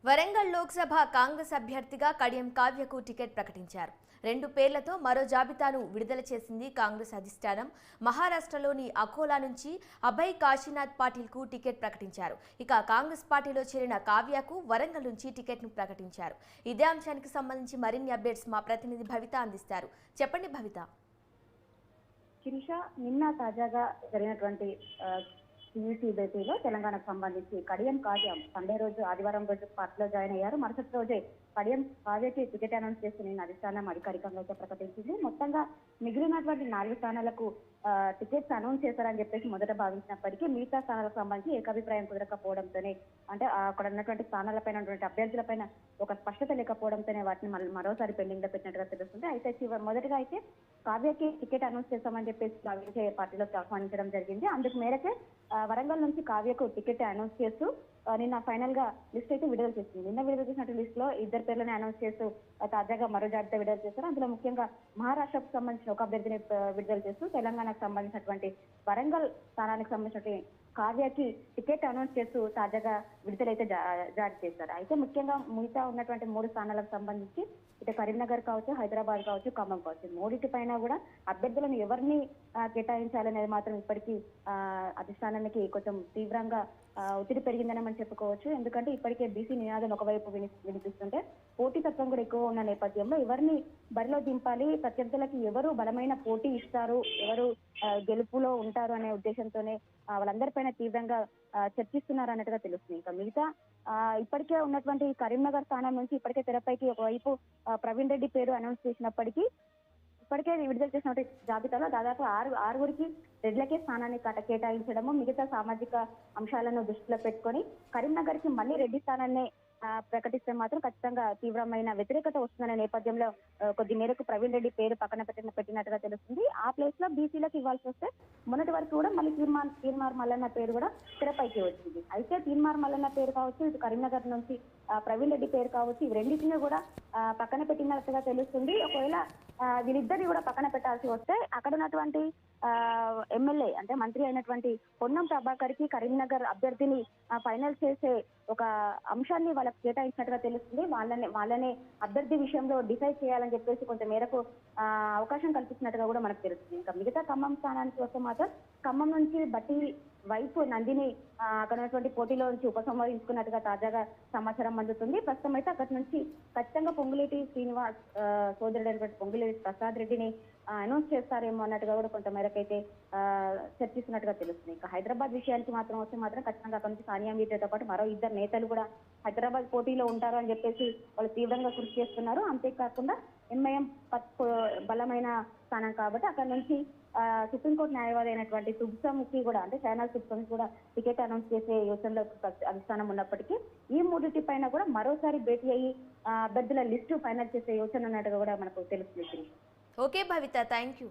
వరంగల్ లోక్సభ కాంగ్రెస్ అభ్యర్థిగా కడియం కావ్యకు టికెట్ ప్రకటించారు. 2 పేర్లతో మరో జాబితాను విడుదల చేసింది కాంగ్రెస్ అధిష్టానం. మహారాష్ట్రలోని అకోలా నుంచి అభయ్ కాశీనాథ్ పాటిల్కు టికెట్ ప్రకటించారు. ఇక కాంగ్రెస్ పార్టీలో చేరిన కావ్యకు వరంగల్ నుంచి టికెట్ను ప్రకటించారు. ఇదే అంశానికి సంబంధించి మరిన్ని అప్డేట్స్ మా ప్రతినిధి భవిత అందిస్తారు. చెప్పండి భవిత. శిరీష, నిన్న తాజాగా జరిగినటువంటి టీవీసీ భేటీలో తెలంగాణకు సంబంధించి కడియం కావ్య సండే రోజు ఆదివారం రోజు పార్టీలో జాయిన్ అయ్యారు. మరుసటి రోజే కడియం కావ్యకి టికెట్ అనౌన్స్ చేసి నిన్న అధిష్టానం అధికారికంగా అయితే ప్రకటించింది. మొత్తంగా మిగిలినటువంటి 4 స్థానాలకు టికెట్స్ అనౌన్స్ చేశారని చెప్పేసి మొదట భావించినప్పటికీ మిగతా స్థానాలకు సంబంధించి ఏకాభిప్రాయం కుదరకపోవడంతోనే అంటే అక్కడ ఉన్నటువంటి స్థానాలపైన ఉన్నటువంటి అభ్యర్థులపైన ఒక స్పష్టత లేకపోవడంతోనే వాటిని మరోసారి పెండింగ్ లో పెట్టినట్టుగా తెలుస్తుంది. అయితే మొదటగా అయితే కావ్యకి టికెట్ అనౌన్స్ చేస్తామని చెప్పేసి భావించే పార్టీలోకి ఆహ్వానించడం జరిగింది. అందుకు మేరకే వరంగల్ నుంచి కావ్యకు టికెట్ అనౌన్స్ చేస్తూ నిన్న ఫైనల్ గా లిస్ట్ అయితే విడుదల చేసింది. నిన్న విడుదల చేసినట్టు లిస్ట్ లో 2 పేర్లను అనౌన్స్ చేస్తూ తాజాగా మరో జాబితా విడుదల చేశారు. అందులో ముఖ్యంగా మహారాష్ట్రకు సంబంధించిన ఒక అభ్యర్థిని విడుదల చేస్తూ తెలంగాణకు సంబంధించినటువంటి వరంగల్ స్థానానికి సంబంధించినటువంటి కావ్యకి టికెట్ అనౌన్స్ చేస్తూ తాజాగా విడుదలైతే జారీ చేశారు. అయితే ముఖ్యంగా మిగతా ఉన్నటువంటి 3 స్థానాలకు సంబంధించి ఇటు కరీంనగర్ కావచ్చు, హైదరాబాద్ కావచ్చు, ఖమ్మం కావచ్చు, మూడింటి పైన కూడా అభ్యర్థులను ఎవరిని కేటాయించాలనేది మాత్రం ఇప్పటికీ అధిష్టానానికి కొంచెం తీవ్రంగా ఒత్తిడి పెరిగిందని మనం చెప్పుకోవచ్చు. ఎందుకంటే ఇప్పటికే బీసీ నినాదం ఒకవైపు వినిపిస్తుంటే పోటీతత్వం కూడా ఎక్కువ ఉన్న నేపథ్యంలో ఎవరిని బరిలో దింపాలి, ప్రత్యర్థులకి ఎవరు బలమైన పోటీ ఇస్తారు, ఎవరు గెలుపులో ఉంటారు అనే ఉద్దేశంతోనే వాళ్ళందరిపైన తీవ్రంగా చర్చిస్తున్నారు అన్నట్టుగా తెలుస్తుంది. ఇంకా మిగతా ఇప్పటికే ఉన్నటువంటి కరీంనగర్ స్థానం నుంచి ఇప్పటికే తెరపైకి ఒకవైపు ప్రవీణ్ రెడ్డి పేరు అనౌన్స్ చేసినప్పటికీ ఇప్పటికే విడుదల చేసిన జాబితాలో దాదాపు ఆరుగురికి రెడ్లకే స్థానాన్ని కేటాయించడము, మిగతా సామాజిక అంశాలను దృష్టిలో పెట్టుకొని కరీంనగర్ కి మళ్ళీ రెడ్డి స్థానాన్ని ప్రకటిస్తే మాత్రం ఖచ్చితంగా తీవ్రమైన వ్యతిరేకత వస్తుందనే నేపథ్యంలో కొద్ది మేరకు ప్రవీణ్ రెడ్డి పేరు పక్కన పెట్టినట్టుగా తెలుస్తుంది. ఆ ప్లేస్ లో బీసీలకు ఇవ్వాల్సి వస్తే మొన్నటి వరకు కూడా మళ్ళీ తీర్మార్ మల్లన్న పేరు కూడా తెరపైకి వచ్చింది. అయితే తీర్మార్ మల్లన్న పేరు కావచ్చు, ఇటు కరీంనగర్ నుంచి ప్రవీణ్ రెడ్డి పేరు కావచ్చు, ఇవి రెండింటిని కూడా పక్కన పెట్టినట్టుగా తెలుస్తుంది. ఒకవేళ వీళ్ళిద్దరిని కూడా పక్కన పెట్టాల్సి వస్తే అక్కడ ఉన్నటువంటి ఎమ్మెల్యే అంటే మంత్రి అయినటువంటి పొన్నం ప్రభాకర్ కి కరీంనగర్ అభ్యర్థిని ఫైనల్ చేసే ఒక అంశాన్ని వాళ్ళకి కేటాయించినట్టుగా తెలుస్తుంది. వాళ్ళనే అభ్యర్థి విషయంలో డిసైడ్ చేయాలని చెప్పేసి కొంత మేరకు అవకాశం కల్పిస్తున్నట్టుగా కూడా మనకు తెలుస్తుంది. ఇంకా మిగతా ఖమ్మం స్థానానికి వస్తే మాత్రం ఖమ్మం నుంచి బట్టి వైపు నందిని అక్కడ ఉన్నటువంటి పోటీలో నుంచి ఉపసంహరించుకున్నట్టుగా తాజాగా సమాచారం అందుతుంది. ప్రస్తుతం అయితే అక్కడి నుంచి ఖచ్చితంగా పొంగులేటి శ్రీనివాస్ సోదరుడైనటువంటి పొంగులేటి ప్రసాద్ రెడ్డిని అనౌన్స్ చేస్తారేమో అన్నట్టుగా కూడా కొంత మేరకు అయితే చర్చిస్తున్నట్టుగా తెలుస్తుంది. ఇంకా హైదరాబాద్ విషయానికి మాత్రం వస్తే మాత్రం ఖచ్చితంగా అక్కడ నుంచి సానియా మీర్జాతో పాటు మరో 2 నేతలు కూడా హైదరాబాద్ పోటీలో ఉంటారు అని చెప్పేసి వాళ్ళు తీవ్రంగా కృషి చేస్తున్నారు. అంతేకాకుండా ఎంఐఎం బలమైన స్థానం కాబట్టి అక్కడ నుంచి సుప్రీంకోర్టు న్యాయవాది అయినటువంటి తుబ్సంకి కూడా అంటే షహనాజ్ తుబ్సంకి కూడా టికెట్ అనౌన్స్ చేసే యోచనలో అధిష్టానం ఉన్నప్పటికీ ఈ మూడింటి పైన కూడా మరోసారి భేటీ అయ్యి అభ్యర్థుల లిస్టు ఫైనల్ చేసే యోచన ఉన్నట్టుగా కూడా మనకు తెలుస్తుంది. Okay Bhavita, thank you.